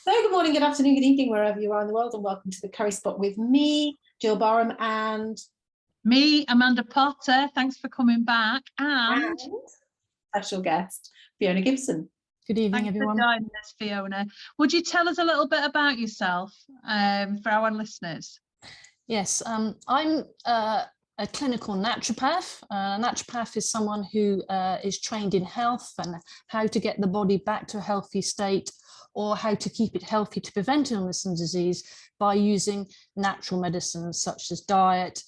So good morning, good afternoon, good evening, wherever you are in the world, and welcome to the Currie Spot with me, Jill Barham, and me, Amanda Potter. Thanks for coming back. And special guest, Fiona Gibson. Good evening, everyone. Thanks for joining us, Fiona. Would you tell us a little bit about yourself for our listeners? Yes, I'm a clinical naturopath. A naturopath is someone who is trained in health and how to get the body back to a healthy state, or how to keep it healthy to prevent illness and disease by using natural medicines such as diet,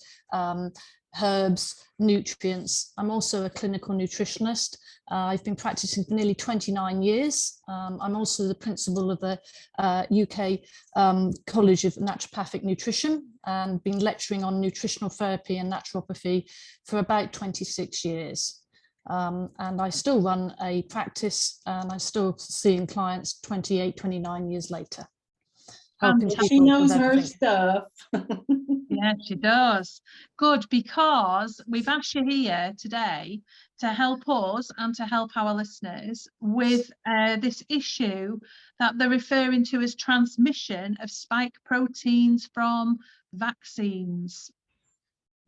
herbs, nutrients. I'm also a clinical nutritionist. I've been practicing for nearly 29 years. I'm also the principal of the UK College of Naturopathic Nutrition, and been lecturing on nutritional therapy and naturopathy for about 26 years. And I still run a practice, and I'm still seeing clients 28, 29 years later. She knows her stuff. Yeah, she does. Good, because we've asked you here today to help us and to help our listeners with this issue that they're referring to as transmission of spike proteins from vaccines.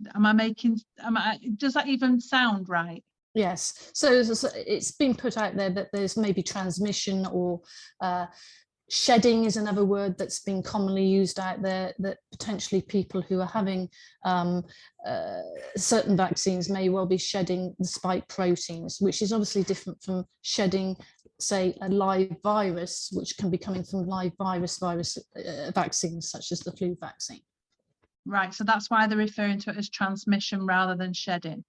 Does that even sound right? Yes, so it's been put out there that there's maybe transmission, or shedding is another word that's been commonly used out there, that potentially people who are having certain vaccines may well be shedding the spike proteins, which is obviously different from shedding, say, a live virus, which can be coming from live virus vaccines such as the flu vaccine. Right, so that's why they're referring to it as transmission rather than shedding.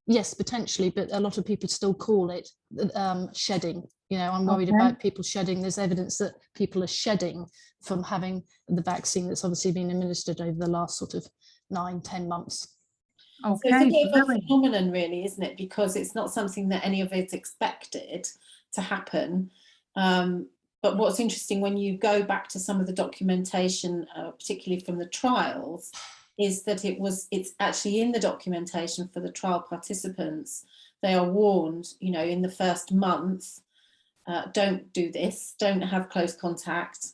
Yes, potentially, but a lot of people still call it shedding. You know, I'm worried about people shedding. There's evidence that people are shedding from having the vaccine that's obviously been administered over the last sort of 9-10 months. Okay, so it's a bit of a phenomenon, really, isn't it? Because it's not something that any of us expected to happen. But what's interesting, when you go back to some of the documentation, particularly from the trials, is that it's actually in the documentation for the trial participants. They are warned, you know, in the first month, don't do this, don't have close contact,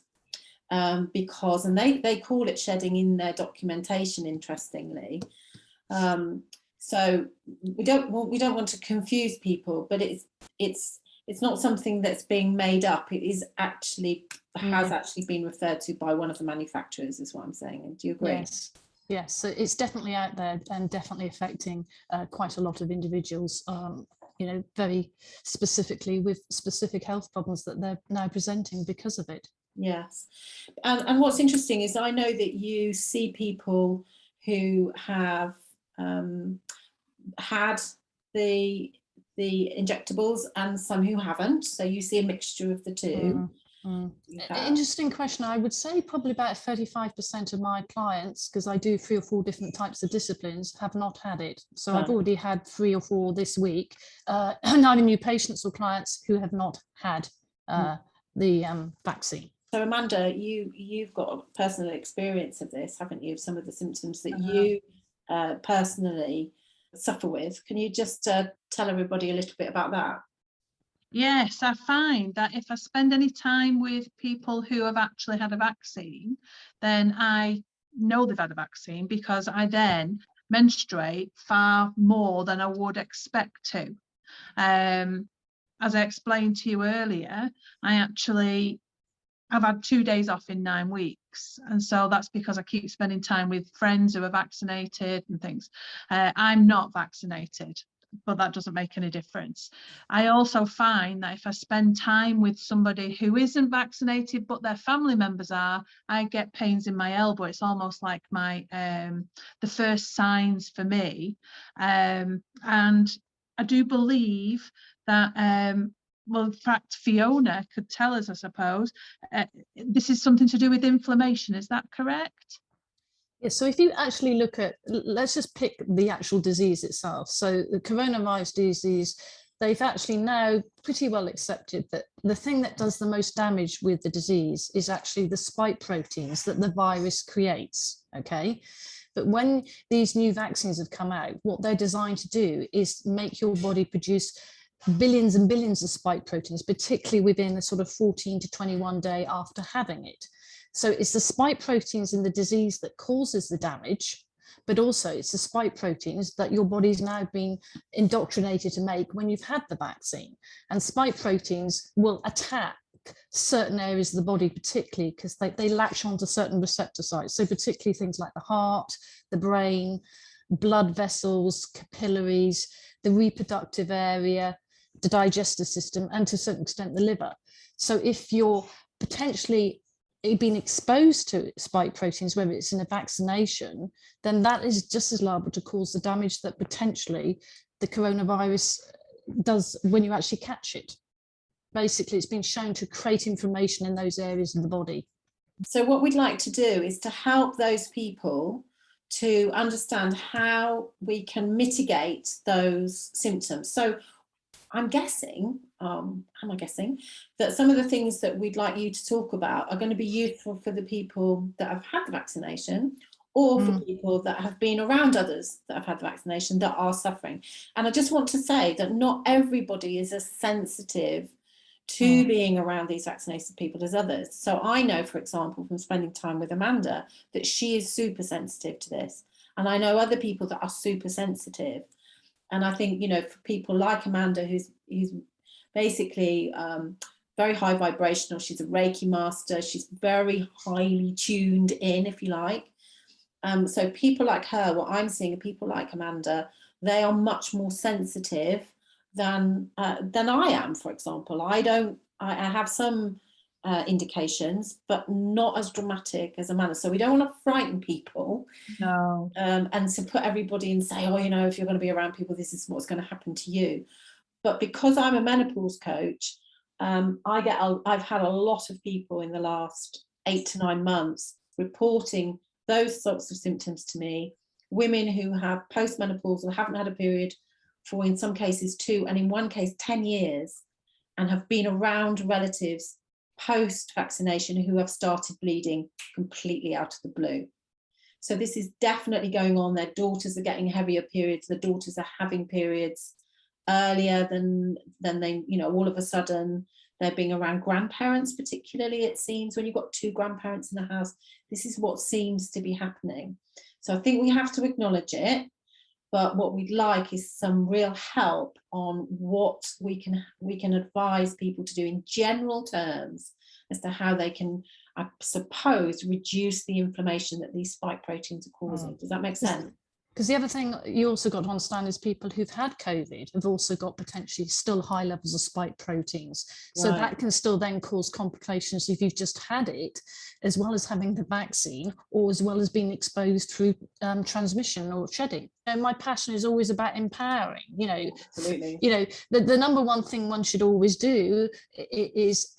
because, and they call it shedding in their documentation, interestingly. So we don't want to confuse people, but it's not something that's being made up. It is actually has actually been referred to by one of the manufacturers, is what I'm saying. Do you agree? Yes. Yes, so it's definitely out there and definitely affecting quite a lot of individuals, you know, very specifically with specific health problems that they're now presenting because of it. Yes, and what's interesting is I know that you see people who have had the injectables and some who haven't, so you see a mixture of the two. Interesting question. I would say probably about 35% of my clients, because I do 3 or 4 different types of disciplines, have not had it. So I've already had 3 or 4 this week, either new patients or clients who have not had the vaccine. So Amanda, you've got a personal experience of this, haven't you? Of some of the symptoms that you personally suffer with. Can you just tell everybody a little bit about that? Yes, I find that if I spend any time with people who have actually had a vaccine, then I know they've had a vaccine, because I then menstruate far more than I would expect to. As I explained to you earlier, I've had 2 days off in 9 weeks. And so that's because I keep spending time with friends who are vaccinated and things. I'm not vaccinated, but that doesn't make any difference. I also find that if I spend time with somebody who isn't vaccinated, but their family members are, I get pains in my elbow. It's almost like my the first signs for me. And I do believe that, well, in fact, Fiona could tell us, I suppose, this is something to do with inflammation. Is that correct? Yeah, so if you actually look at, let's just pick the actual disease itself. So the coronavirus disease, they've actually now pretty well accepted that the thing that does the most damage with the disease is actually the spike proteins that the virus creates, okay? But when these new vaccines have come out, what they're designed to do is make your body produce billions and billions of spike proteins, particularly within a sort of 14 to 21 day after having it. So it's the spike proteins in the disease that causes the damage, but also it's the spike proteins that your body's now been indoctrinated to make when you've had the vaccine. And spike proteins will attack certain areas of the body, particularly because they latch onto certain receptor sites. So particularly things like the heart, the brain, blood vessels, capillaries, the reproductive area, the digestive system, and to a certain extent the liver. So if you're potentially being exposed to spike proteins, whether it's in a vaccination, then that is just as liable to cause the damage that potentially the coronavirus does when you actually catch it. Basically, it's been shown to create inflammation in those areas of the body. So what we'd like to do is to help those people to understand how we can mitigate those symptoms. So I'm guessing, that some of the things that we'd like you to talk about are going to be useful for the people that have had the vaccination, or for people that have been around others that have had the vaccination that are suffering. And I just want to say that not everybody is as sensitive to being around these vaccinated people as others. So I know, for example, from spending time with Amanda, that she is super sensitive to this. And I know other people that are super sensitive. And I think, you know, for people like Amanda, who's basically very high vibrational, she's a Reiki master, she's very highly tuned in, if you like. So people like her, what I'm seeing are people like Amanda, they are much more sensitive than I am, for example. I have some indications, but not as dramatic as Amanda. So we don't want to frighten people. No. And to put everybody and say, oh, you know, if you're going to be around people, this is what's going to happen to you. But because I'm a menopause coach, I've had a lot of people in the last 8 to 9 months reporting those sorts of symptoms to me. Women who have postmenopause or haven't had a period for, in some cases, 2, and in one case 10 years, and have been around relatives post-vaccination who have started bleeding completely out of the blue. So this is definitely going on. Their daughters are getting heavier periods. The daughters are having periods earlier than they, you know, all of a sudden they're being around grandparents, particularly, it seems, when you've got 2 grandparents in the house. This is what seems to be happening. So I think we have to acknowledge it. But what we'd like is some real help on what we can advise people to do in general terms as to how they can, I suppose, reduce the inflammation that these spike proteins are causing. Does that make sense? Because the other thing you also got to understand is people who've had COVID have also got potentially still high levels of spike proteins. So Right. that can still then cause complications if you've just had it, as well as having the vaccine, or as well as being exposed through transmission or shedding. And my passion is always about empowering, you know. Absolutely. You know, the number one thing one should always do is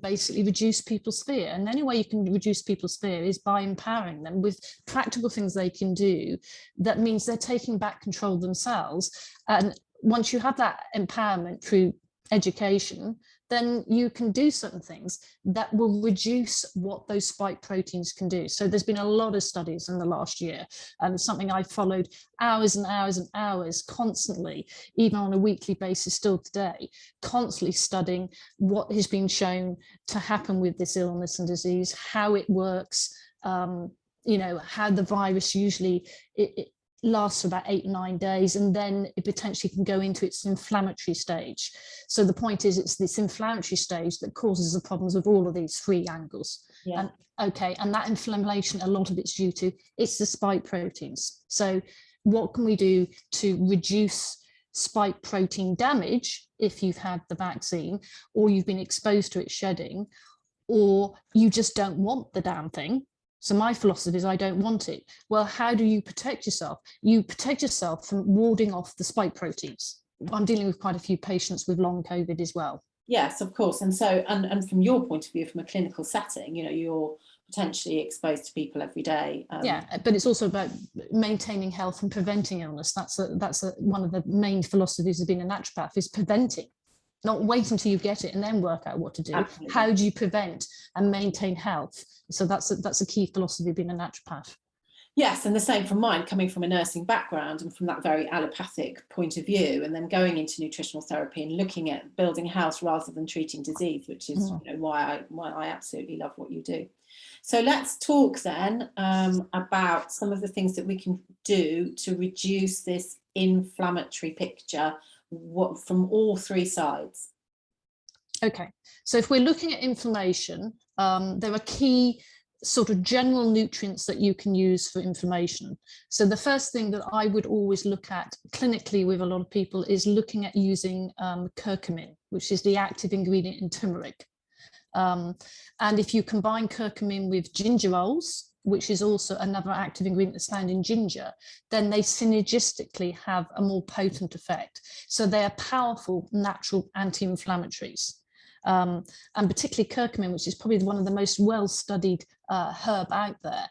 basically reduce people's fear. And the only way you can reduce people's fear is by empowering them with practical things they can do. That means they're taking back control themselves. And once you have that empowerment through education, then you can do certain things that will reduce what those spike proteins can do. So there's been a lot of studies in the last year, and it's something I followed hours and hours and hours constantly, even on a weekly basis still today, constantly studying what has been shown to happen with this illness and disease, how it works, you know, how the virus usually it lasts for about 8 or 9 days, and then it potentially can go into its inflammatory stage. So the point is, it's this inflammatory stage that causes the problems with all of these 3 angles. Yeah. And that inflammation, a lot of it's due to, it's the spike proteins. So what can we do to reduce spike protein damage if you've had the vaccine, or you've been exposed to it shedding, or you just don't want the damn thing? So my philosophy is I don't want it. Well, how do you protect yourself? You protect yourself from warding off the spike proteins. I'm dealing with quite a few patients with long COVID as well. Yes, of course. And so, and from your point of view, from a clinical setting, you know, you're potentially exposed to people every day. Yeah, but it's also about maintaining health and preventing illness. That's one of the main philosophies of being a naturopath, is preventing. Not wait until you get it and then work out what to do. Absolutely. How do you prevent and maintain health? So that's a key philosophy of being a naturopath. Yes, and the same from mine, coming from a nursing background and from that very allopathic point of view, and then going into nutritional therapy and looking at building health rather than treating disease, which is why I absolutely love what you do. So let's talk then about some of the things that we can do to reduce this inflammatory picture from all three sides. Okay, so if we're looking at inflammation, there are key sort of general nutrients that you can use for inflammation. So the first thing that I would always look at clinically with a lot of people is looking at using CURCUMIN, which is the active ingredient in turmeric. And if you combine CURCUMIN with gingerols, which is also another active ingredient that's found in ginger, then they synergistically have a more potent effect. So they are powerful natural anti-inflammatories. And particularly curcumin, which is probably one of the most well-studied herb out there.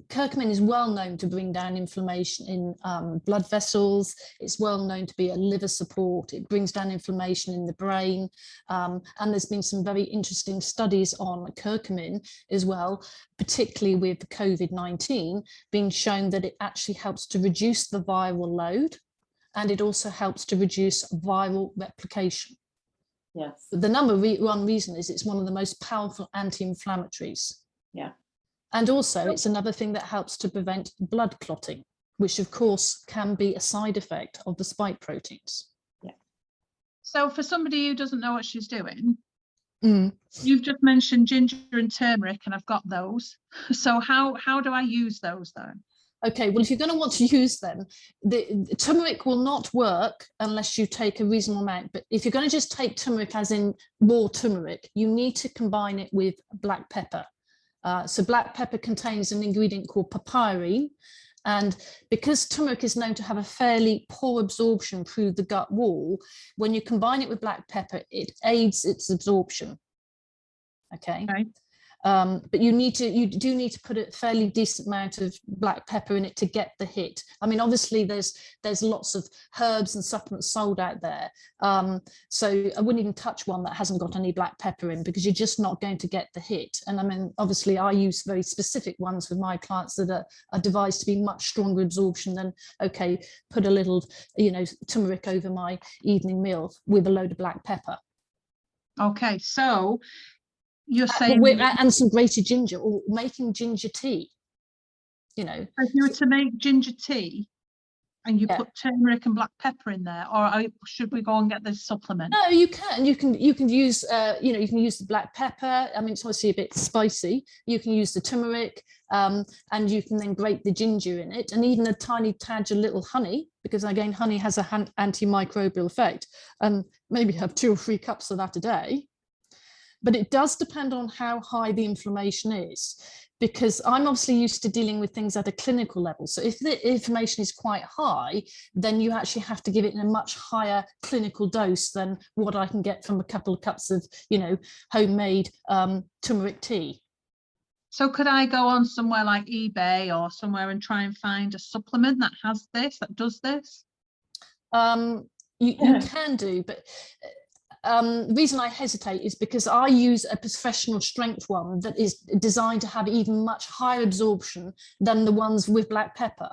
Curcumin is well known to bring down inflammation in blood vessels. It's well known to be a liver support. It brings down inflammation in the brain. And there's been some very interesting studies on curcumin as well, particularly with COVID-19, being shown that it actually helps to reduce the viral load, and it also helps to reduce viral replication. Yes. The number one reason is it's one of the most powerful anti-inflammatories. Yeah. And also it's another thing that helps to prevent blood clotting, which of course can be a side effect of the spike proteins. Yeah. So for somebody who doesn't know what she's doing, you've just mentioned ginger and turmeric, and I've got those. So how do I use those then? Okay, well, if you're going to want to use them, the turmeric will not work unless you take a reasonable amount. But if you're going to just take turmeric as in raw turmeric, you need to combine it with black pepper. So black pepper contains an ingredient called papyrine. And because turmeric is known to have a fairly poor absorption through the gut wall, when you combine it with black pepper, it aids its absorption. Okay. But you do need to put a fairly decent amount of black pepper in it to get the hit. I mean, obviously there's lots of herbs and supplements sold out there. So I wouldn't even touch one that hasn't got any black pepper in, because you're just not going to get the hit. And I mean, obviously I use very specific ones with my clients that are devised to be much stronger absorption than, okay, put a little, turmeric over my evening meal with a load of black pepper. Okay, so you're saying, and some grated ginger, or making ginger tea, if you were to make ginger tea and you put turmeric and black pepper in there, or should we go and get this supplement? No, you can use you can use the black pepper. I mean, it's obviously a bit spicy. You can use the turmeric, and you can then grate the ginger in it, and even a tiny tad of little honey, because again, honey has an antimicrobial effect, and maybe have 2 or 3 cups of that a day. But it does depend on how high the inflammation is, because I'm obviously used to dealing with things at a clinical level. So if the inflammation is quite high, then you actually have to give it in a much higher clinical dose than what I can get from a couple of cups of, homemade turmeric tea. So could I go on somewhere like eBay or somewhere and try and find a supplement that has this, that does this? You can do, but the reason I hesitate is because I use a professional strength one that is designed to have even much higher absorption than the ones with black pepper.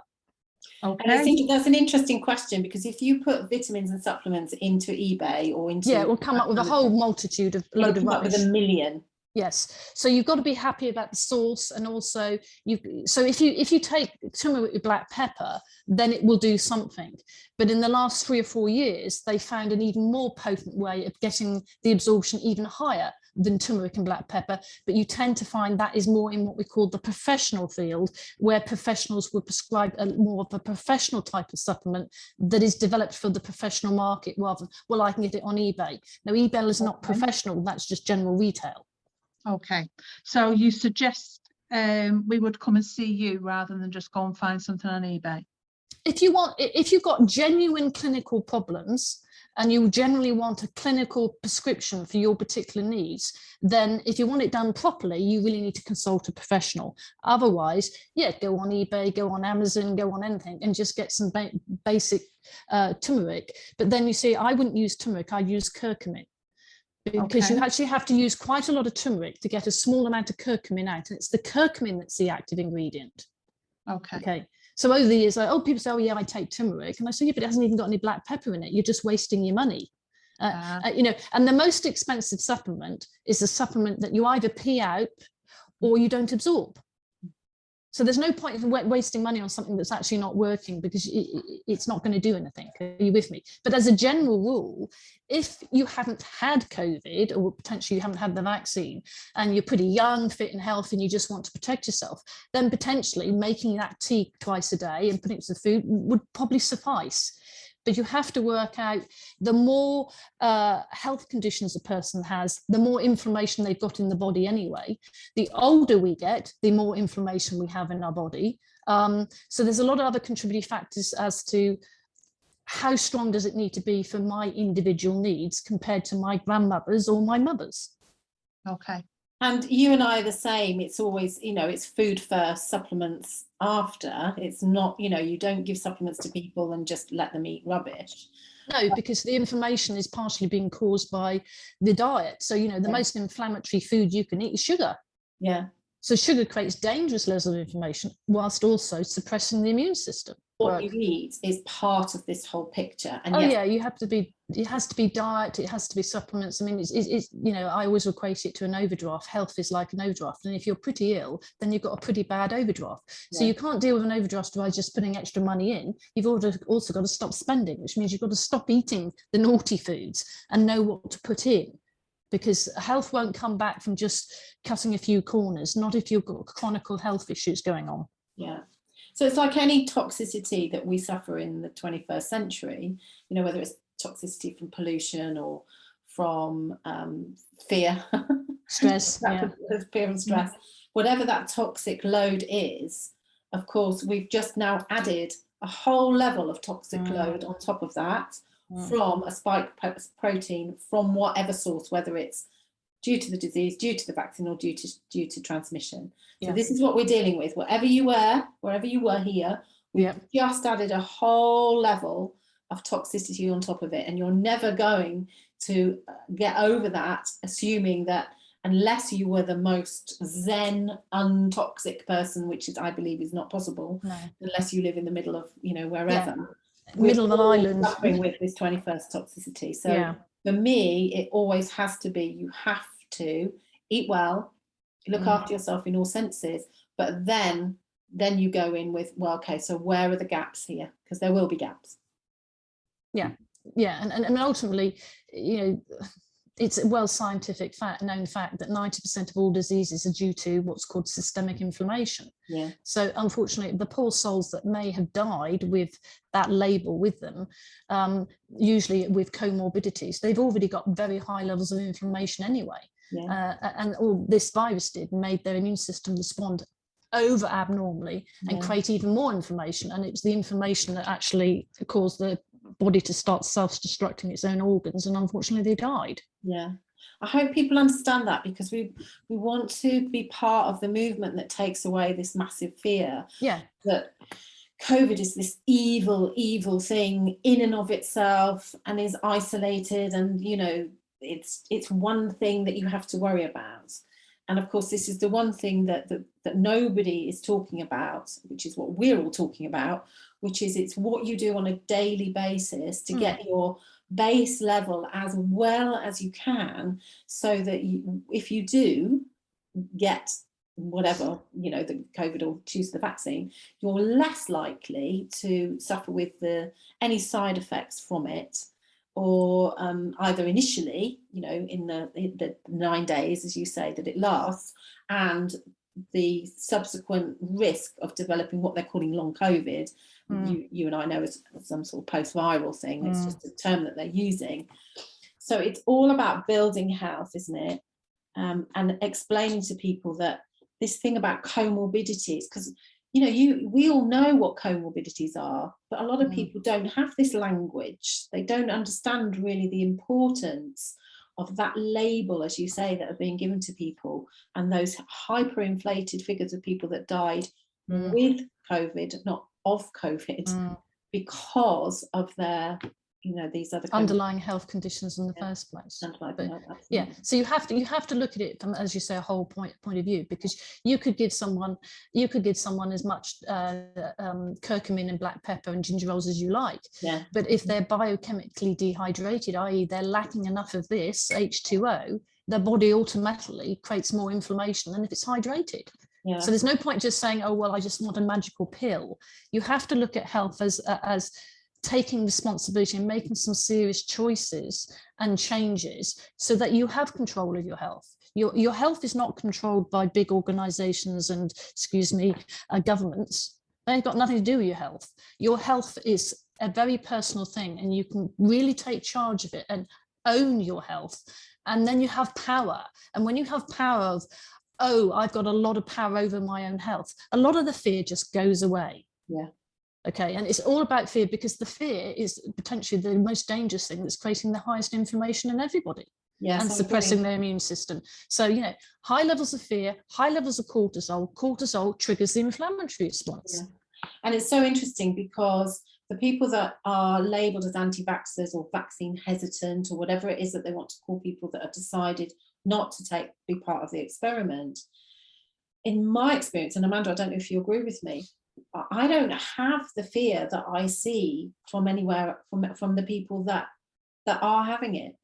Okay. And I think that's an interesting question, because if you put vitamins and supplements into eBay or into, it will come up with a whole multitude of load of rubbish. With a million. Yes, so you've got to be happy about the source, and also so if you take turmeric with black pepper, then it will do something. But in the last 3 or 4 years, they found an even more potent way of getting the absorption even higher than turmeric and black pepper. But you tend to find that is more in what we call the professional field, where professionals would prescribe more of a professional type of supplement that is developed for the professional market, rather than, well, I can get it on eBay. Now, eBay is not professional, that's just general retail. Okay, so you suggest we would come and see you rather than just go and find something on eBay? If you've got genuine clinical problems and you generally want a clinical prescription for your particular needs, then if you want it done properly, you really need to consult a professional. Otherwise, go on eBay, go on Amazon, go on anything and just get some basic turmeric. But then you see, I wouldn't use turmeric, I'd use curcumin. Because you actually have to use quite a lot of turmeric to get a small amount of curcumin out, and it's the curcumin that's the active ingredient. Okay. So over the years, like, oh, people say, oh yeah, I take turmeric, and I say, yeah, but it hasn't even got any black pepper in it. You're just wasting your money. You know, and the most expensive supplement is a supplement that you either pee out or you don't absorb. So there's no point in wasting money on something that's actually not working, because it's not going to do anything. Are you with me? But as a general rule, if you haven't had COVID, or potentially you haven't had the vaccine, and you're pretty young, fit and healthy, and you just want to protect yourself, then potentially making that tea twice a day and putting it to the food would probably suffice. But you have to work out, the more health conditions a person has, the more inflammation they've got in the body anyway. The older we get, the more inflammation we have in our body. So there's a lot of other contributing factors as to how strong does it need to be for my individual needs compared to my grandmother's or my mother's. Okay. And you and I are the same. It's always, you know, it's food first, supplements after. It's not, you know, you don't give supplements to people and just let them eat rubbish. No, because the inflammation is partially being caused by the diet. So, you know, the most inflammatory food you can eat is sugar. Yeah. So sugar creates dangerous levels of inflammation whilst also suppressing the immune system. What you eat is part of this whole picture. And oh yeah, it has to be diet, it has to be supplements. I mean, it's you know, I always equate it to an overdraft. Health is like an overdraft, and if you're pretty ill, then you've got a pretty bad overdraft. So you can't deal with an overdraft by just putting extra money in. You've also got to stop spending, which means you've got to stop eating the naughty foods and know what to put in, because health won't come back from just cutting a few corners, not if you've got chronic health issues going on. Yeah. So it's like any toxicity that we suffer in the 21st century, you know, whether it's toxicity from pollution or from fear, stress, fear and stress, whatever that toxic load is. Of course, we've just now added a whole level of toxic load on top of that from a spike protein from whatever source, whether it's due to the disease, due to the vaccine, or due to transmission. So this is what we're dealing with. Wherever you were here, we've just added a whole level of toxicity on top of it, and you're never going to get over that, assuming that unless you were the most zen, untoxic person, which is, I believe, is not possible, unless you live in the middle of, you know, wherever. Middle of an island. Suffering with this 21st toxicity. So for me, it always has to be, you have to eat well, look after yourself in all senses, but then you go in with, well, okay, so where are the gaps here? Because there will be gaps. And ultimately, you know, it's a well scientific known fact that 90% of all diseases are due to what's called systemic inflammation. So unfortunately, the poor souls that may have died with that label with them, usually with comorbidities, they've already got very high levels of inflammation anyway. And all this virus made their immune system respond over abnormally and create even more inflammation. And it's the inflammation that actually caused the body to start self-destructing its own organs, and unfortunately they died. I hope people understand that, because we want to be part of the movement that takes away this massive fear that COVID is this evil thing in and of itself and is isolated, and you know, it's one thing that you have to worry about. And of course, this is the one thing that nobody is talking about, which is what we're all talking about, which is it's what you do on a daily basis to get your base level as well as you can, so that if you do get whatever, you know, the COVID or choose the vaccine, you're less likely to suffer with any side effects from it, or either initially, you know, in the 9 days, as you say, that it lasts, and the subsequent risk of developing what they're calling long COVID. You and I know as some sort of post-viral thing. It's just a term that they're using. So it's all about building health, isn't it? And explaining to people that this thing about comorbidities, because you know, we all know what comorbidities are, but a lot of people don't have this language. They don't understand really the importance of that label, as you say, that are being given to people, and those hyperinflated figures of people that died with COVID, not of COVID, because of their you know, these other underlying health conditions in the first place. Yeah, so you have to look at it from, as you say, a whole point of view, because you could give someone as much curcumin and black pepper and gingerols as you like, but if they're biochemically dehydrated, i.e. they're lacking enough of this H2O, their body automatically creates more inflammation than if it's hydrated. So there's no point just saying, oh well, I just want a magical pill. You have to look at health as taking responsibility and making some serious choices and changes so that you have control of your health. Your health is not controlled by big organizations and, governments. They've got nothing to do with your health. Your health is a very personal thing, and you can really take charge of it and own your health. And then you have power. And when you have power of, oh, I've got a lot of power over my own health, a lot of the fear just goes away. Okay, and it's all about fear, because the fear is potentially the most dangerous thing that's creating the highest inflammation in everybody and suppressing their immune system. So, you know, high levels of fear, high levels of cortisol. Cortisol triggers the inflammatory response. And it's so interesting because the people that are labelled as anti-vaxxers or vaccine hesitant or whatever it is that they want to call people that have decided not to be part of the experiment, in my experience, and Amanda, I don't know if you agree with me, I don't have the fear that I see from anywhere, from the people that are having it.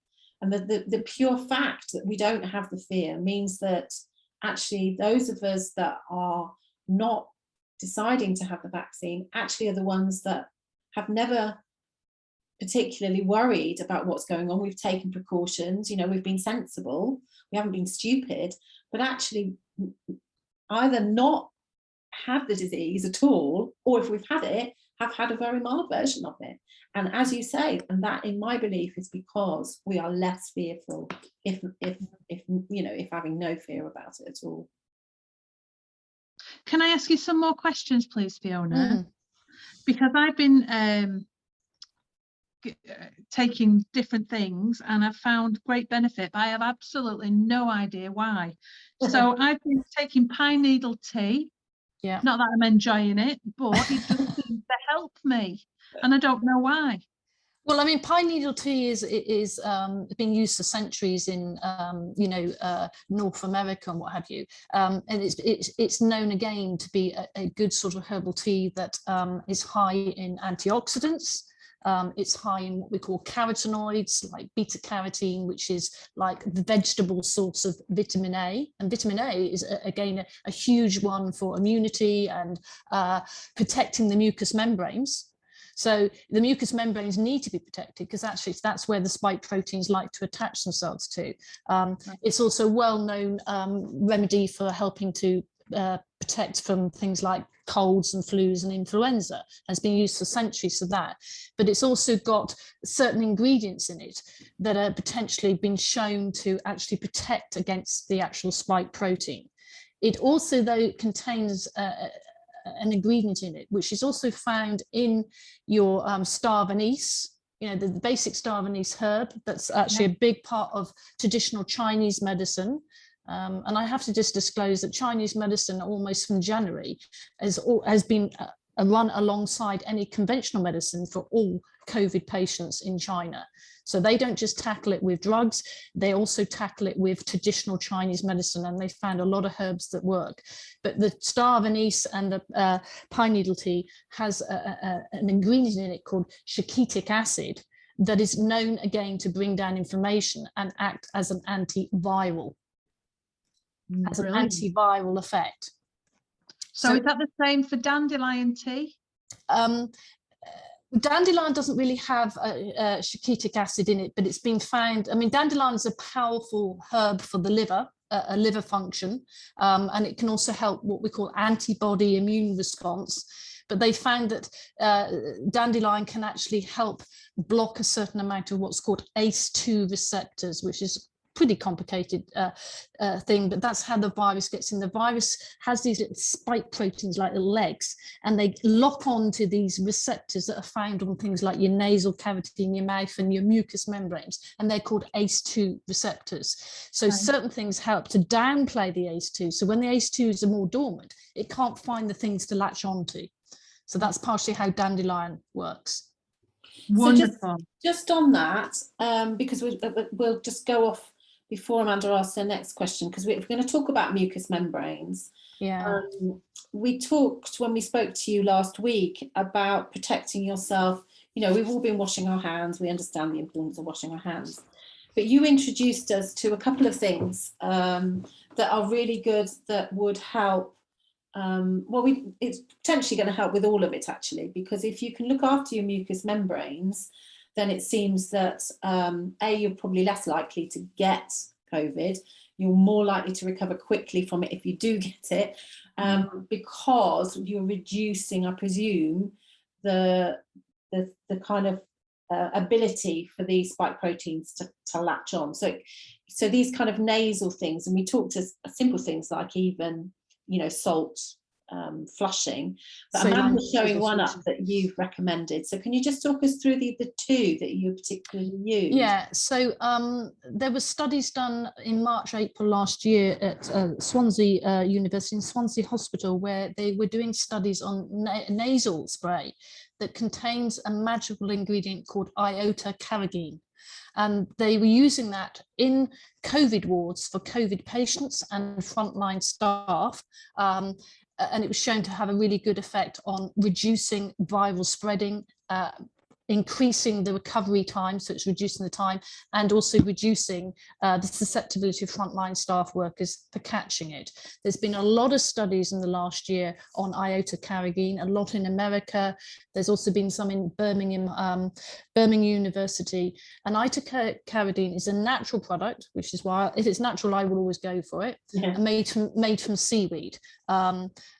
And the pure fact that we don't have the fear means that actually those of us that are not deciding to have the vaccine actually are the ones that have never particularly worried about what's going on. We've taken precautions, you know, we've been sensible, we haven't been stupid, but actually either not have the disease at all, or if we've had it, have had a very mild version of it. And as you say, and that in my belief is because we are less fearful if having no fear about it at all. Can I ask you some more questions, please, Fiona? Because I've been taking different things and I've found great benefit, but I have absolutely no idea why. So I've been taking pine needle tea. Not that I'm enjoying it, but it does seem to help me, and I don't know why. Well, I mean, pine needle tea is been used for centuries in North America and what have you, and it's known again to be a good sort of herbal tea that is high in antioxidants. It's high in what we call carotenoids, like beta carotene, which is like the vegetable source of vitamin A. And vitamin A is, again, a huge one for immunity and protecting the mucous membranes. So the mucous membranes need to be protected because actually that's where the spike proteins like to attach themselves to. It's also a well-known remedy for helping to protect from things like colds and flus and influenza. Has been used for centuries for that, but it's also got certain ingredients in it that are potentially been shown to actually protect against the actual spike protein. It also, though, contains an ingredient in it which is also found in your star of anise, you know, the basic star of anise herb that's actually a big part of traditional Chinese medicine. And I have to just disclose that Chinese medicine almost from January has been run alongside any conventional medicine for all COVID patients in China. So they don't just tackle it with drugs, they also tackle it with traditional Chinese medicine, and they found a lot of herbs that work. But the star of anise and the pine needle tea has an ingredient in it called shakitic acid that is known again to bring down inflammation and act as an antiviral. Has an antiviral effect. So is that the same for dandelion tea? Dandelion doesn't really have shakitic acid in it, but it's been found, I mean, dandelion is a powerful herb for the liver, a liver function, and it can also help what we call antibody immune response. But they found that dandelion can actually help block a certain amount of what's called ACE2 receptors, which is pretty complicated thing, but that's how the virus gets in. The virus has these little spike proteins like little legs, and they lock onto these receptors that are found on things like your nasal cavity in your mouth and your mucous membranes, and they're called ACE2 receptors. So certain things help to downplay the ACE2. So when the ACE2s are more dormant, it can't find the things to latch onto. So that's partially how dandelion works. Wonderful. So just on that, because we'll just go off before Amanda asks her next question, because we're going to talk about mucous membranes. Yeah. We talked when we spoke to you last week about protecting yourself. You know, we've all been washing our hands. We understand the importance of washing our hands. But you introduced us to a couple of things that are really good, that would help. It's potentially going to help with all of it, actually, because if you can look after your mucous membranes, then it seems that you're probably less likely to get COVID. You're more likely to recover quickly from it if you do get it, because you're reducing, I presume, the kind of ability for these spike proteins to latch on. So these kind of nasal things, and we talked to simple things like even, you know, salt flushing, but So Amanda's showing one up that you've recommended. So can you just talk us through the two that you particularly use? Yeah, so there were studies done in March, April last year at Swansea University, in Swansea Hospital, where they were doing studies on nasal spray that contains a magical ingredient called iota-carrageen. And they were using that in COVID wards for COVID patients and frontline staff. And it was shown to have a really good effect on reducing viral spreading, increasing the recovery time, so it's reducing the time, and also reducing the susceptibility of frontline staff workers for catching it. There's been a lot of studies in the last year on iota-carrageen, a lot in America. There's also been some in Birmingham University. And iota-carrageen is a natural product, which is why, if it's natural, I will always go for it. Yeah. Made from seaweed.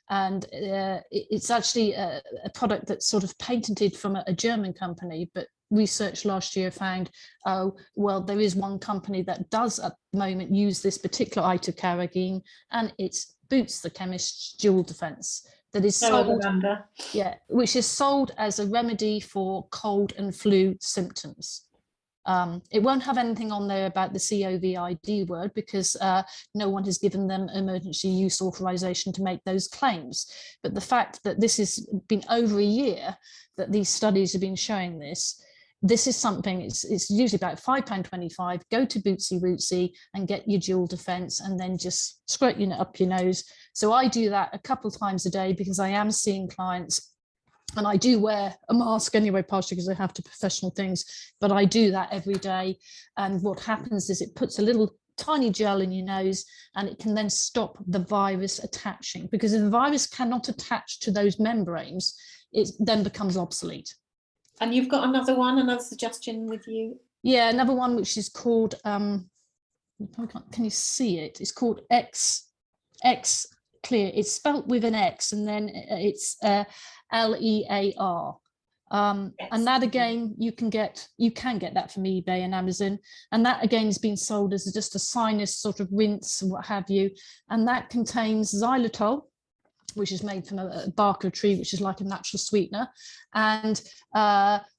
It's actually a product that's sort of patented from a German company, but research last year found, oh, well, there is one company that does at the moment use this particular iota-carrageen, and it's Boots the Chemist's Dual Defense, that is sold, which is sold as a remedy for cold and flu symptoms. It won't have anything on there about the COVID word, because no one has given them emergency use authorization to make those claims. But the fact that this has been over a year that these studies have been showing this is something, it's usually about £5.25. Go to Bootsy Rootsy and get your dual defense, and then just squirt up your nose. So I do that a couple of times a day, because I am seeing clients. And I do wear a mask anyway, partially because I have to professional things, but I do that every day. And what happens is it puts a little tiny gel in your nose, and it can then stop the virus attaching, because if the virus cannot attach to those membranes, it then becomes obsolete. And you've got another suggestion with you? Yeah, another one, which is called, can you see it? It's called X Clear. It's spelt with an X, and then it's LEAR. And that again, you can get that from eBay and Amazon, and that again has been sold as just a sinus sort of rinse and what have you, and that contains xylitol, which is made from a bark of a tree, which is like a natural sweetener, and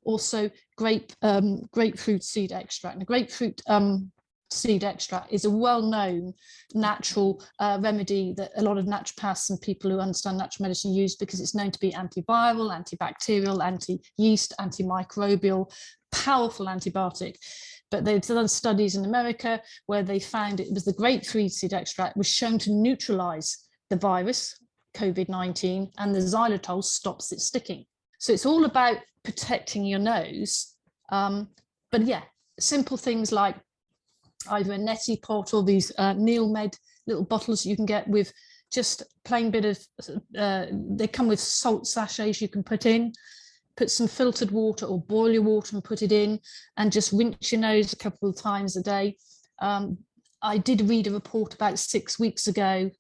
also grapefruit seed extract. And the grapefruit seed extract is a well-known natural remedy that a lot of naturopaths and people who understand natural medicine use, because it's known to be antiviral, antibacterial, anti-yeast, antimicrobial, powerful antibiotic. But they've done studies in America where they found it was the grapefruit seed extract was shown to neutralize the virus, COVID-19, and the xylitol stops it sticking. So it's all about protecting your nose. But yeah, simple things like either a neti pot or these Neilmed little bottles you can get with just plain bit of, they come with salt sachets you can put some filtered water or boil your water and put it in, and just rinse your nose a couple of times a day. I did read a report about 6 weeks ago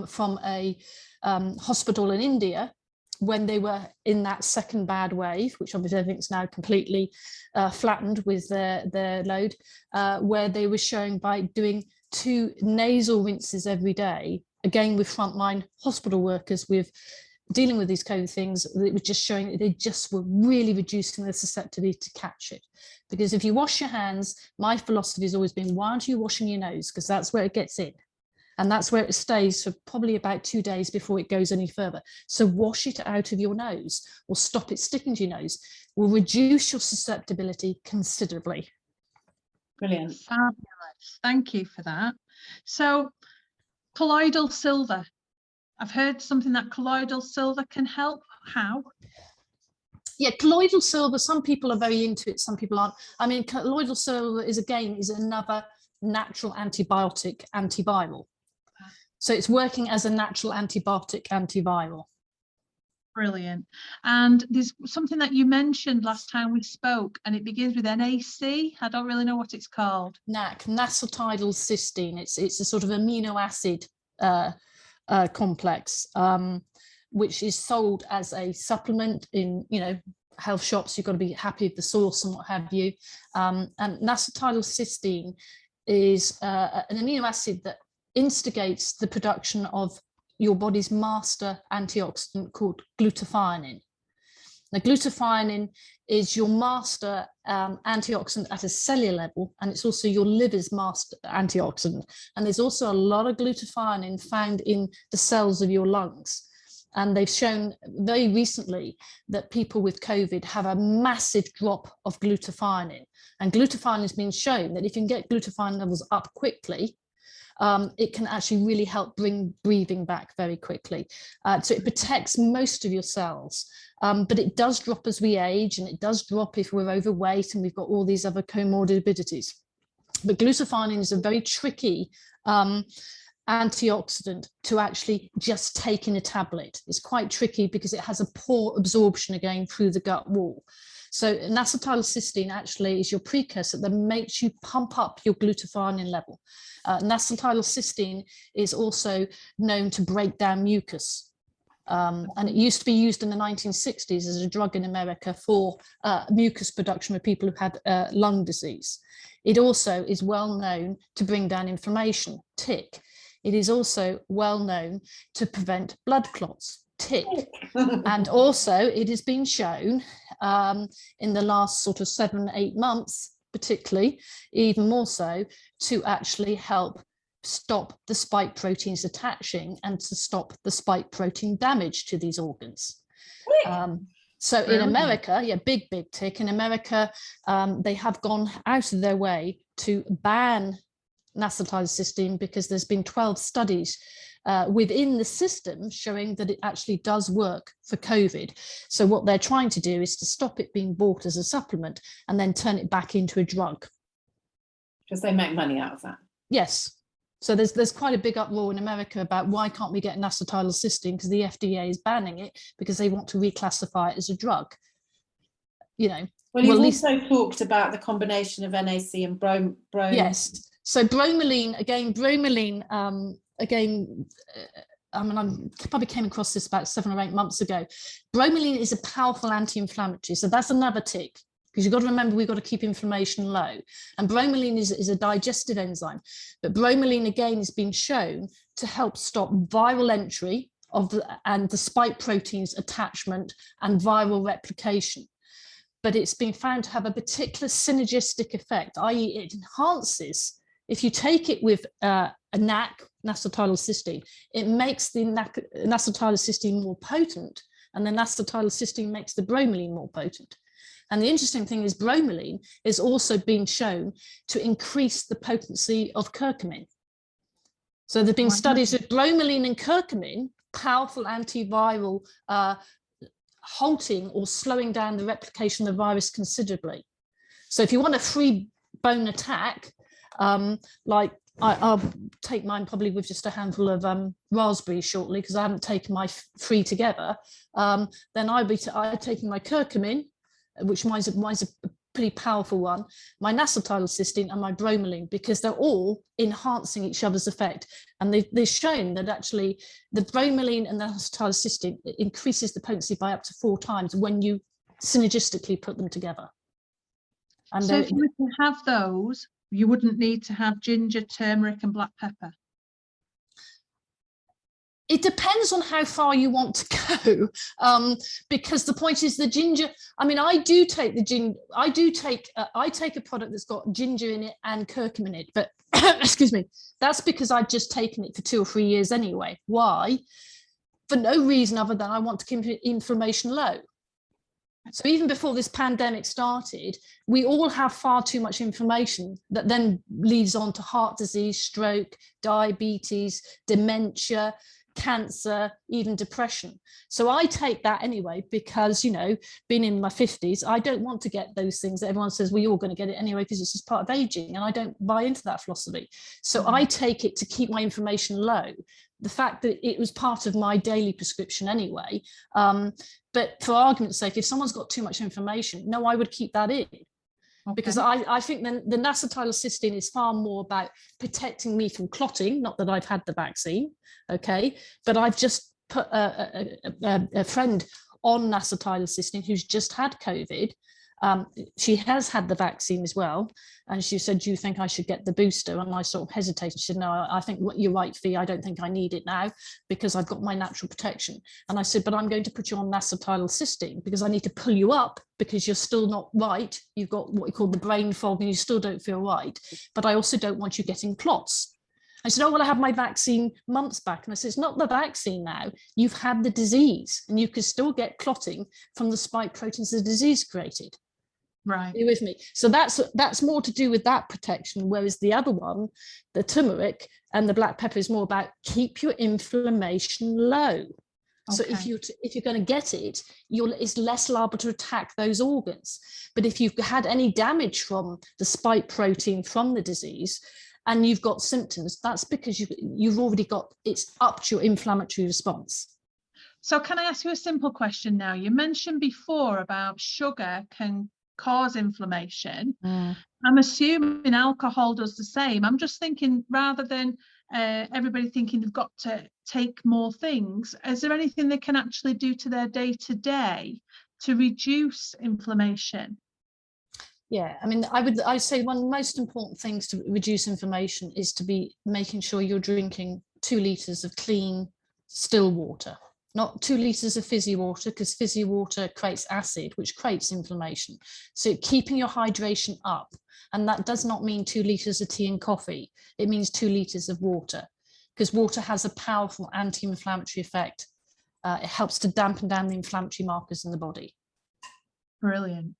from a hospital in India, when they were in that second bad wave, which obviously I think is now completely flattened with their load, where they were showing by doing 2 nasal rinses every day, again with frontline hospital workers with dealing with these COVID things, it was just showing that they just were really reducing the susceptibility to catch it. Because if you wash your hands, my philosophy has always been, why aren't you washing your nose? Because that's where it gets in. And that's where it stays for probably about 2 days before it goes any further. So wash it out of your nose or stop it sticking to your nose will reduce your susceptibility considerably. Brilliant. Fabulous. Thank you for that. So colloidal silver. I've heard something that colloidal silver can help. How? Yeah, colloidal silver, some people are very into it, some people aren't. I mean, colloidal silver is another natural antibiotic, antiviral. So it's working as a natural antibiotic, antiviral. Brilliant. And there's something that you mentioned last time we spoke, and it begins with NAC. I don't really know what it's called. N-ACETYL cysteine. It's a sort of amino acid complex, which is sold as a supplement in, health shops. You've got to be happy with the source and what have you. And N-ACETYL cysteine is an amino acid that instigates the production of your body's master antioxidant called glutathione. Now, glutathione is your master antioxidant at a cellular level, and it's also your liver's master antioxidant. And there's also a lot of glutathione found in the cells of your lungs. And they've shown very recently that people with COVID have a massive drop of glutathione. And glutathione has been shown that if you can get glutathione levels up quickly, it can actually really help bring breathing back very quickly. So it protects most of your cells, but it does drop as we age, and it does drop if we're overweight and we've got all these other comorbidities. But glutathione is a very tricky antioxidant to actually just take in a tablet. It's quite tricky because it has a poor absorption again through the gut wall. So N-ACETYL cysteine actually is your precursor that makes you pump up your glutathione level. N-ACETYL cysteine is also known to break down mucus. And it used to be used in the 1960s as a drug in America for mucus production of people who had lung disease. It also is well known to bring down inflammation, tick. It is also well known to prevent blood clots, tick. And also it has been shown in the last sort of 7-8 months, particularly, even more so, to actually help stop the spike proteins attaching and to stop the spike protein damage to these organs. So in America, yeah, big tick. In America, they have gone out of their way to ban N-ACETYL cysteine because there's been 12 studies within the system showing that it actually does work for COVID. So what they're trying to do is to stop it being bought as a supplement and then turn it back into a drug. Because they make money out of that. Yes. So there's quite a big uproar in America about why can't we get N-ACETYL cysteine, because the FDA is banning it because they want to reclassify it as a drug. Well, you've also talked about the combination of NAC and brome. Yes. So bromelain, I probably came across this about 7 or 8 months ago. Bromelain is a powerful anti-inflammatory. So that's another tick, because you've got to remember we've got to keep inflammation low. And bromelain is a digestive enzyme. But bromelain, again, has been shown to help stop viral entry and the spike proteins attachment and viral replication. But it's been found to have a particular synergistic effect, i.e. it enhances. If you take it with a N-ACETYL cysteine, it makes the N-ACETYL cysteine more potent, and the N-ACETYL cysteine makes the bromelain more potent. And the interesting thing is bromelain is also being shown to increase the potency of CURCUMIN. So there have been studies with bromelain and CURCUMIN, powerful antiviral, halting or slowing down the replication of the virus considerably. So if you want a free bone attack, like I'll take mine probably with just a handful of raspberries shortly, because I haven't taken my 3 together, then I'd taking my CURCUMIN, which mine's a pretty powerful one, my N-ACETYL cysteine and my bromelain, because they're all enhancing each other's effect. And they've shown that actually the bromelain and the N-ACETYL cysteine increases the potency by up to 4 times when you synergistically put them together. And so if you were to have those, you wouldn't need to have ginger, turmeric and black pepper? It depends on how far you want to go, because the point is the ginger. I mean, I do take the ginger. I take a product that's got ginger in it and curcumin in it, but excuse me, that's because I've just taken it for 2 or 3 years anyway. Why? For no reason other than I want to keep inflammation low. So even before this pandemic started, we all have far too much inflammation that then leads on to heart disease, stroke, diabetes, dementia, cancer, even depression. So I take that anyway, because, you know, being in my 50s, I don't want to get those things that everyone says, well, you're going to get it anyway because it's just part of aging, and I don't buy into that philosophy. So I take it to keep my inflammation low. The fact that it was part of my daily prescription anyway, but for argument's sake, if someone's got too much inflammation, no, I would keep that in. Okay. Because I think the N-ACETYL cysteine is far more about protecting me from clotting, not that I've had the vaccine, okay, but I've just put a friend on N-ACETYL cysteine who's just had COVID. She has had the vaccine as well, and she said, do you think I should get the booster? And I sort of hesitated. She said, no, I think you're right, Fee, I don't think I need it now because I've got my natural protection. And I said, but I'm going to put you on N-ACETYL cysteine because I need to pull you up because you're still not right. You've got what you call the brain fog and you still don't feel right, but I also don't want you getting clots. I said, oh, well, I had my vaccine months back. And I said, it's not the vaccine now. You've had the disease and you could still get clotting from the spike proteins the disease created. Right. Are you with me? So that's more to do with that protection, whereas the other one, the turmeric and the black pepper, is more about keep your inflammation low. Okay. So if you're going to get it, it's less liable to attack those organs. But if you've had any damage from the spike protein from the disease and you've got symptoms, that's because you've already got, it's upped your inflammatory response. So can I ask you a simple question now? You mentioned before about sugar can cause inflammation. I'm assuming alcohol does the same. I'm just thinking, rather than everybody thinking they've got to take more things, is there anything they can actually do to their day-to-day to reduce inflammation? Yeah, I mean, I'd say one of the most important things to reduce inflammation is to be making sure you're drinking 2 litres of clean, still water. Not 2 litres of fizzy water, because fizzy water creates acid, which creates inflammation. So keeping your hydration up, and that does not mean 2 litres of tea and coffee. It means 2 litres of water, because water has a powerful anti-inflammatory effect. It helps to dampen down the inflammatory markers in the body. Brilliant.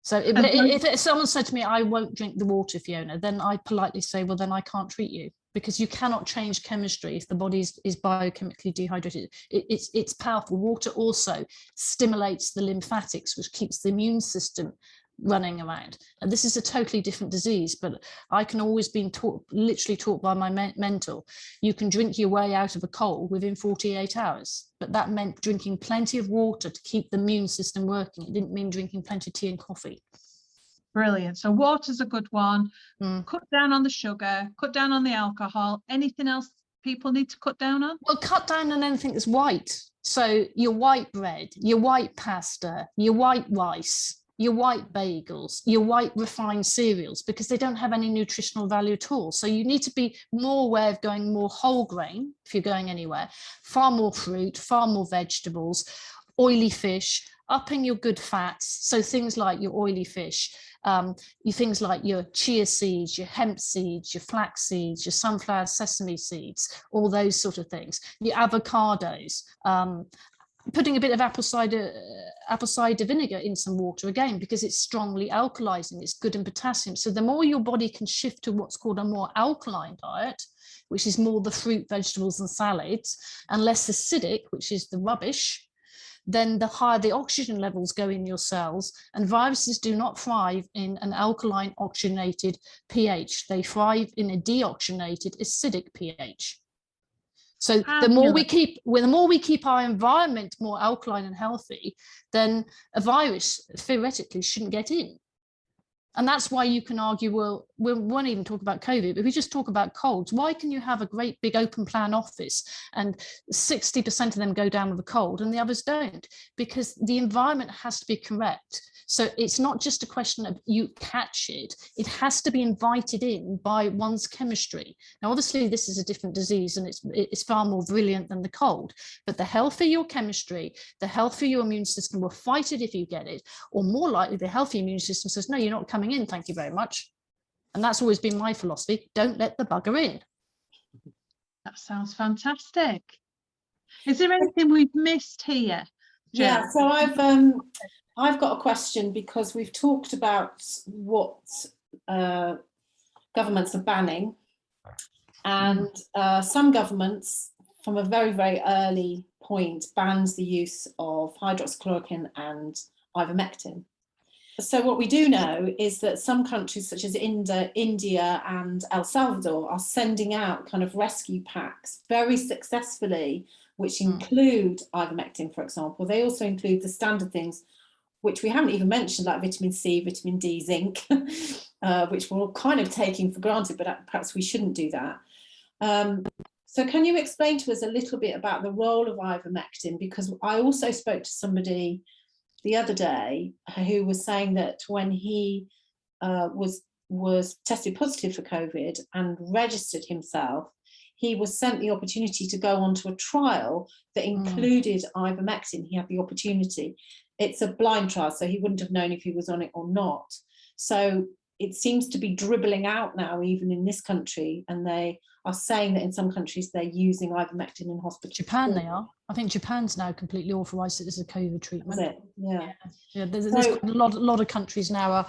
So if someone said to me, I won't drink the water, Fiona, then I politely say, well, then I can't treat you, because you cannot change chemistry if the body is biochemically dehydrated. It's powerful. Water also stimulates the lymphatics, which keeps the immune system running around. And this is a totally different disease, but I can always be literally taught by my mentor, you can drink your way out of a cold within 48 hours. But that meant drinking plenty of water to keep the immune system working. It didn't mean drinking plenty of tea and coffee. Brilliant. So water's a good one. Cut down on the sugar, cut down on the alcohol. Anything else people need to cut down on? Well, cut down on anything that's white. So your white bread, your white pasta, your white rice, your white bagels, your white refined cereals, because they don't have any nutritional value at all. So you need to be more aware of going more whole grain if you're going anywhere, far more fruit, far more vegetables, oily fish, upping your good fats. So things like your oily fish, things like your chia seeds, your hemp seeds, your flax seeds, your sunflower sesame seeds, all those sort of things, your avocados, putting a bit of apple cider vinegar in some water again, because it's strongly alkalizing, it's good in potassium. So the more your body can shift to what's called a more alkaline diet, which is more the fruit, vegetables and salads, and less acidic, which is the rubbish, then the higher the oxygen levels go in your cells. And viruses do not thrive in an alkaline oxygenated pH. They thrive in a deoxygenated acidic pH. So the more we keep our environment more alkaline and healthy, then a virus theoretically shouldn't get in. And that's why you can argue, well, we won't even talk about COVID, but we just talk about colds. Why can you have a great big open plan office and 60% of them go down with a cold and the others don't? Because the environment has to be correct. So it's not just a question of you catch it, it has to be invited in by one's chemistry. Now, obviously, this is a different disease and it's far more brilliant than the cold, but the healthier your chemistry, the healthier your immune system will fight it if you get it, or more likely the healthy immune system says, no, you're not coming in, thank you very much. And that's always been my philosophy, don't let the bugger in. That sounds fantastic. Is there anything we've missed here, Jo? Yeah, so I've got a question, because we've talked about what governments are banning, and some governments from a very, very early point banned the use of hydroxychloroquine and ivermectin. So what we do know is that some countries such as India and El Salvador are sending out kind of rescue packs very successfully, which include ivermectin, for example. They also include the standard things, which we haven't even mentioned, like vitamin C, vitamin D, zinc, which we're all kind of taking for granted, but perhaps we shouldn't do that. So can you explain to us a little bit about the role of ivermectin? Because I also spoke to somebody the other day who was saying that when he was tested positive for COVID and registered himself, he was sent the opportunity to go onto a trial that included ivermectin. He had the opportunity. It's a blind trial, so he wouldn't have known if he was on it or not. So it seems to be dribbling out now, even in this country, and they are saying that in some countries they're using ivermectin in hospital. Japan, they are. I think Japan's now completely authorised it as a COVID treatment. Is it? Yeah. Yeah. There's a lot of countries now are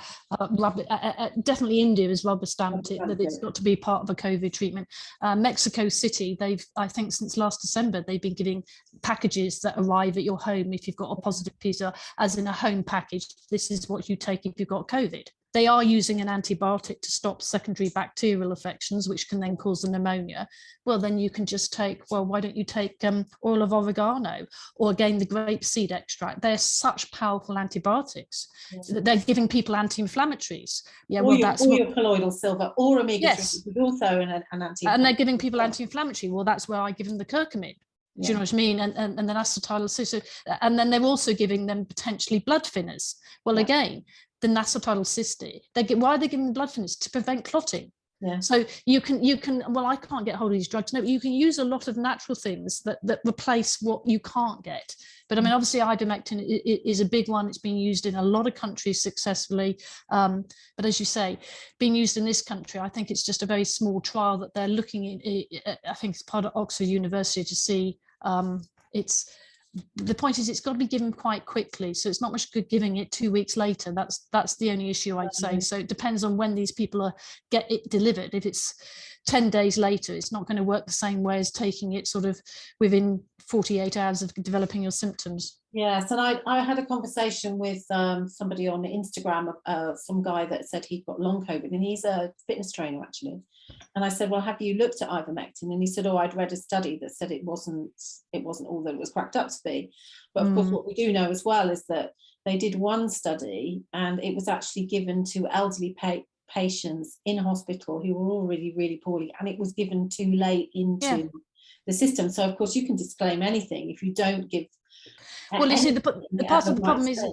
definitely India has rubber stamped it that it's got to be part of a COVID treatment. Mexico City, I think since last December, they've been giving packages that arrive at your home if you've got a positive PCR, as in a home package. This is what you take if you've got COVID. They are using an antibiotic to stop secondary bacterial infections, which can then cause the pneumonia. Well, then you can just take, well, why don't you take oil of oregano, or again, the grapeseed extract? They're such powerful antibiotics. They're giving people anti-inflammatories. Yeah, or well, that's your colloidal silver or omega-3, yes, which is also an anti-inflammatory. And they're giving people anti-inflammatory. Well, that's where I give them the CURCUMIN. Do you know what I mean? And then N-ACETYL. So, and then they're also giving them potentially blood thinners. Well, again, the N-ACETYL cysteine. Why are they giving blood thinners? To prevent clotting. Yeah. So you can, well, I can't get hold of these drugs. No, you can use a lot of natural things that replace what you can't get. But I mean, obviously ivermectin is a big one. It's been used in a lot of countries successfully. But as you say, being used in this country, I think it's just a very small trial that they're looking at. I think it's part of Oxford University to see. The point is, it's got to be given quite quickly, so it's not much good giving it 2 weeks later. That's the only issue, I'd say. So it depends on when these people get it delivered. If it's 10 days later, it's not going to work the same way as taking it sort of within 48 hours of developing your symptoms. Yes, and I had a conversation with somebody on Instagram, some guy that said he'd got long COVID, and he's a fitness trainer actually. And I said, well, have you looked at ivermectin? And he said, oh, I'd read a study that said it wasn't all that it was cracked up to be. But of course, what we do know as well is that they did one study, and it was actually given to elderly patients in hospital who were already really poorly, and it was given too late into the system. So of course you can disclaim anything if you don't give. Well, you see, the part of the problem is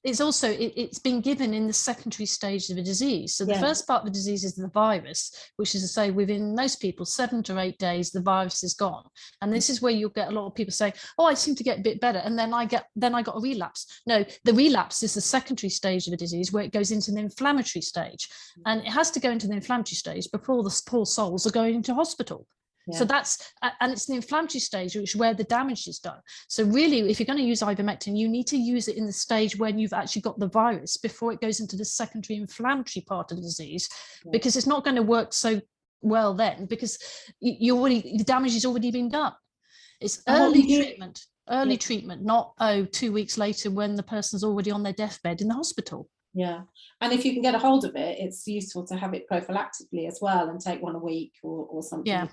it's also it's been given in the secondary stage of a disease. So the first part of the disease is the virus, which is to say within most people 7 to 8 days the virus is gone. And this is where you'll get a lot of people saying, oh, I seem to get a bit better, and then I got a relapse. No, the relapse is the secondary stage of a disease where it goes into the inflammatory stage, and it has to go into the inflammatory stage before the poor souls are going into hospital. Yeah. So and it's the inflammatory stage, which is where the damage is done. So really, if you're going to use ivermectin, you need to use it in the stage when you've actually got the virus before it goes into the secondary inflammatory part of the disease, because it's not going to work so well then, because the damage has already been done. It's early treatment, not 2 weeks later when the person's already on their deathbed in the hospital. Yeah, and if you can get a hold of it, it's useful to have it prophylactically as well, and take one a week or something. Yeah.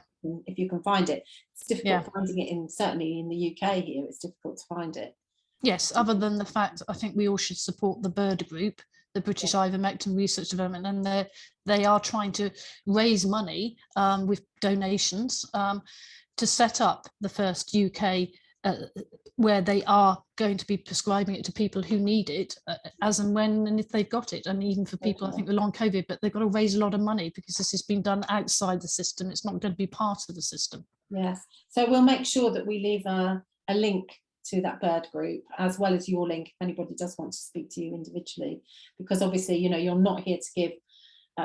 If you can find it. It's difficult finding it certainly in the UK here, it's difficult to find it. Yes, other than the fact I think we all should support the Bird group, the British Ivermectin Research Development, and they are trying to raise money with donations to set up the first UK where they are going to be prescribing it to people who need it as and when and if they've got it, and even for people I think with long COVID, but they've got to raise a lot of money because this has been done outside the system. It's not going to be part of the system. Yes, so we'll make sure that we leave a link to that bird group, as well as your link if anybody does want to speak to you individually, because obviously, you know, you're not here to give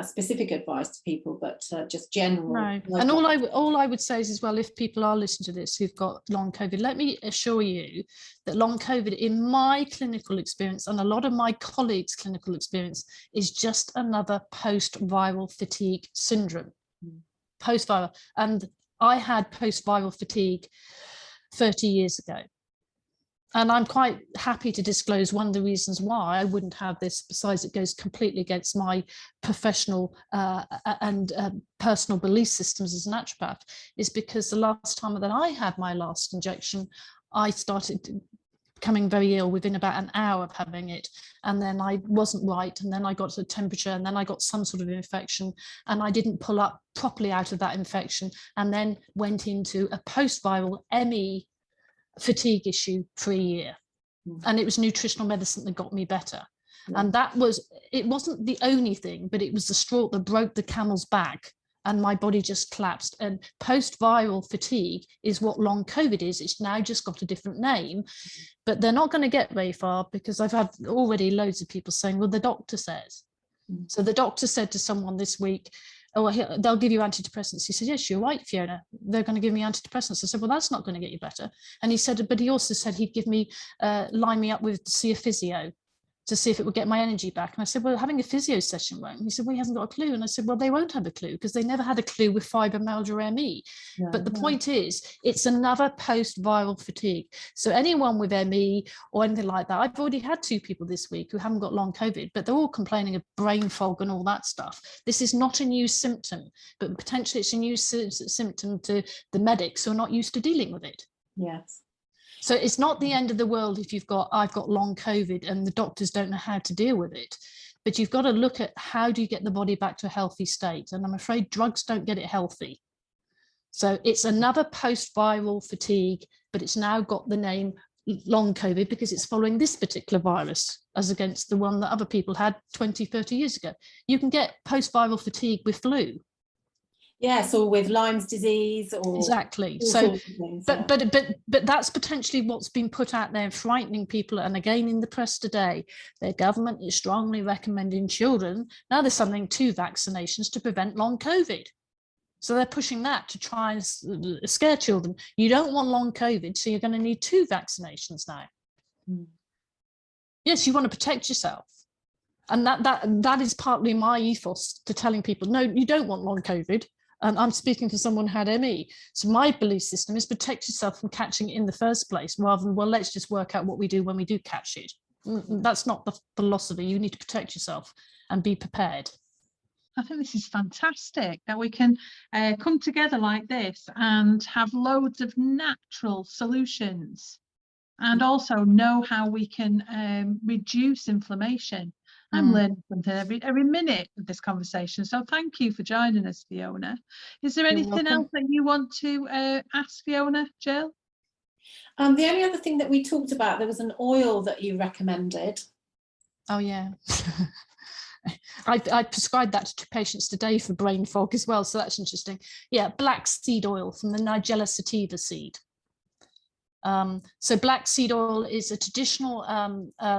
specific advice to people, but just general. No. And all I would say is as well, if people are listening to this who've got long COVID, let me assure you that long COVID, in my clinical experience and a lot of my colleagues' clinical experience, is just another post-viral fatigue syndrome. Post-viral. And I had post-viral fatigue 30 years ago. And I'm quite happy to disclose one of the reasons why I wouldn't have this, besides it goes completely against my professional and personal belief systems as a naturopath, is because the last time that I had my last injection, I started becoming very ill within about an hour of having it. And then I wasn't right. And then I got to a temperature, and then I got some sort of infection, and I didn't pull up properly out of that infection, and then went into a post-viral ME fatigue issue for a year. And it was nutritional medicine that got me better. And it wasn't the only thing, but it was the straw that broke the camel's back, and my body just collapsed. And post-viral fatigue is what long COVID is. It's now just got a different name, but they're not going to get very far, because I've had already loads of people saying, well, the doctor says. So the doctor said to someone this week, oh, they'll give you antidepressants. He said, yes, you're right, Fiona, they're going to give me antidepressants. I said, well, that's not going to get you better. And he said, but he also said he'd give me, line me up with to see a physio to see if it would get my energy back. And I said, well, having a physio session won't. He said, well, he hasn't got a clue. And I said, well, they won't have a clue, because they never had a clue with fibromyalgia ME. But the point is, it's another post-viral fatigue. So anyone with ME or anything like that, I've already had 2 people this week who haven't got long COVID, but they're all complaining of brain fog and all that stuff. This is not a new symptom, but potentially it's a new symptom to the medics who are not used to dealing with it. Yes. So it's not the end of the world if I've got long COVID and the doctors don't know how to deal with it, but you've got to look at how do you get the body back to a healthy state. And I'm afraid drugs don't get it healthy. So it's another post-viral fatigue, but it's now got the name long COVID because it's following this particular virus as against the one that other people had 20, 30 years ago. You can get post-viral fatigue with flu. Yes, or with Lyme's disease, or exactly. So, but that's potentially what's been put out there, frightening people. And again, in the press today, their government is strongly recommending children. Now there's something 2 vaccinations to prevent long COVID. So they're pushing that to try and scare children. You don't want long COVID, so you're going to need 2 vaccinations now. Yes, you want to protect yourself. And that is partly my ethos to telling people, no, you don't want long COVID. And I'm speaking for someone who had ME. So my belief system is protect yourself from catching it in the first place, rather than, well, let's just work out what we do when we do catch it. That's not the philosophy. You need to protect yourself and be prepared. I think this is fantastic that we can come together like this and have loads of natural solutions, and also know how we can reduce inflammation. I'm learning something every minute of this conversation. So thank you for joining us, Fiona. Is there anything else that you want to ask Fiona, Jill? The only other thing that we talked about, there was an oil that you recommended. Oh, yeah. I prescribed that to patients today for brain fog as well. So that's interesting. Yeah, black seed oil from the Nigella sativa seed. So black seed oil is a traditional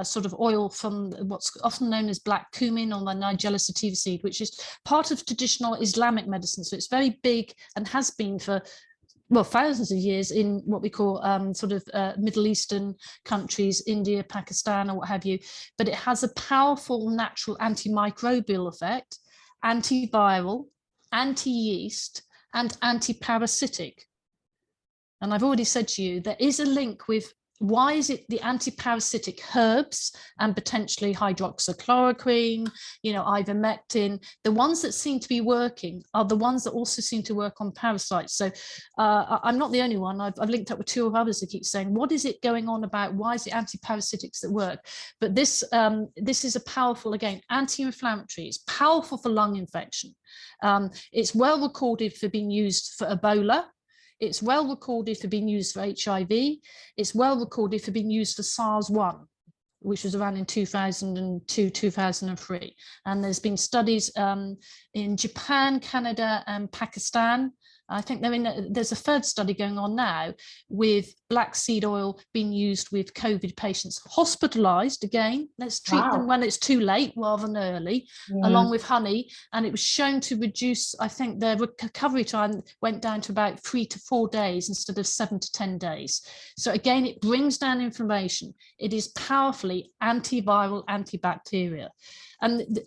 sort of oil from what's often known as black cumin or the Nigella sativa seed, which is part of traditional Islamic medicine. So it's very big and has been for, well, thousands of years in what we call sort of Middle Eastern countries, India, Pakistan, or what have you. But it has a powerful natural antimicrobial effect, antiviral, anti-yeast, and anti-parasitic. And I've already said to you, there is a link with why is it the antiparasitic herbs and potentially hydroxychloroquine, you know, ivermectin, the ones that seem to be working are the ones that also seem to work on parasites. So I'm not the only one. I've linked up with 2 of others that keep saying, what is it going on about? Why is it antiparasitics that work? But this is a powerful, again, anti-inflammatory. It's powerful for lung infection. It's well recorded for being used for Ebola. It's well recorded for being used for HIV. It's well recorded for being used for SARS-1, which was around in 2002, 2003. And there's been studies in Japan, Canada, and Pakistan. I think there's a 3rd study going on now with black seed oil being used with COVID patients hospitalized. Again, let's treat them when it's too late rather than early, along with honey. And it was shown to reduce, I think their recovery time went down to about 3 to 4 days instead of 7 to 10 days. So again, it brings down inflammation. It is powerfully antiviral, antibacterial. And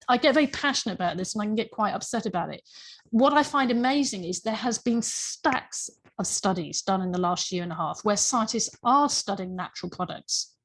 I get very passionate about this and I can get quite upset about it. What I find amazing is there has been stacks of studies done in the last 1.5 years where scientists are studying natural products.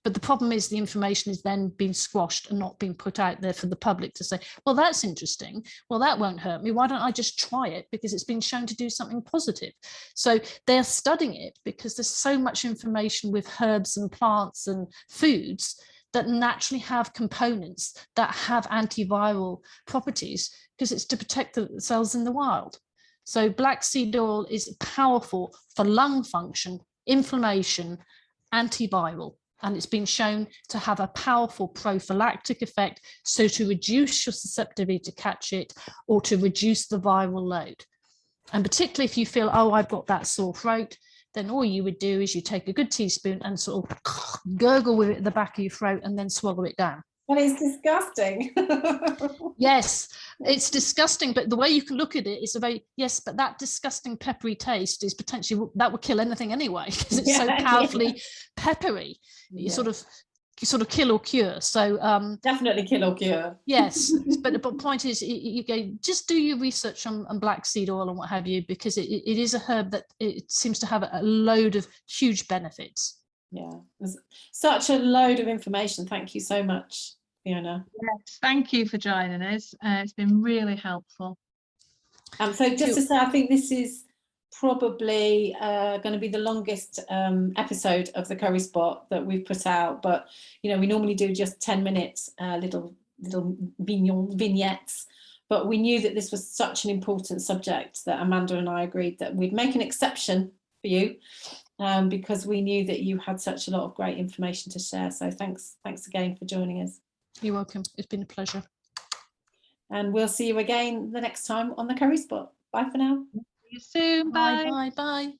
But the problem is the information is then being squashed and not being put out there for the public to say, well, that's interesting. Well, that won't hurt me. Why don't I just try it? Because it's been shown to do something positive. So they're studying it because there's so much information with herbs and plants and foods that naturally have components that have antiviral properties, because it's to protect the cells in the wild. So black seed oil is powerful for lung function, inflammation, antiviral, and it's been shown to have a powerful prophylactic effect, so to reduce your susceptibility to catch it or to reduce the viral load. And particularly if you feel, oh, I've got that sore throat, then all you would do is you take a good teaspoon and sort of gurgle with it at the back of your throat and then swallow it down. Well, it's disgusting. Yes, it's disgusting, but the way you can look at it is a very, yes, but that disgusting peppery taste is potentially, that would kill anything anyway, because it's so powerfully peppery. You sort of kill or cure. So definitely kill or cure. Yes, but the point is, you go, just do your research on black seed oil and what have you, because it is a herb that it seems to have a load of huge benefits. Yeah, there's such a load of information. Thank you so much, Fiona. Yes, thank you for joining us. It's been really helpful. So just to say, I think this is probably going to be the longest episode of the Currie Spot that we've put out, but you know, we normally do just 10 minutes, little vignettes, but we knew that this was such an important subject that Amanda and I agreed that we'd make an exception for you, because we knew that you had such a lot of great information to share. So thanks again for joining us. You're welcome. It's been a pleasure. And we'll see you again the next time on the Currie Spot. Bye for now. See you soon. Bye. Bye.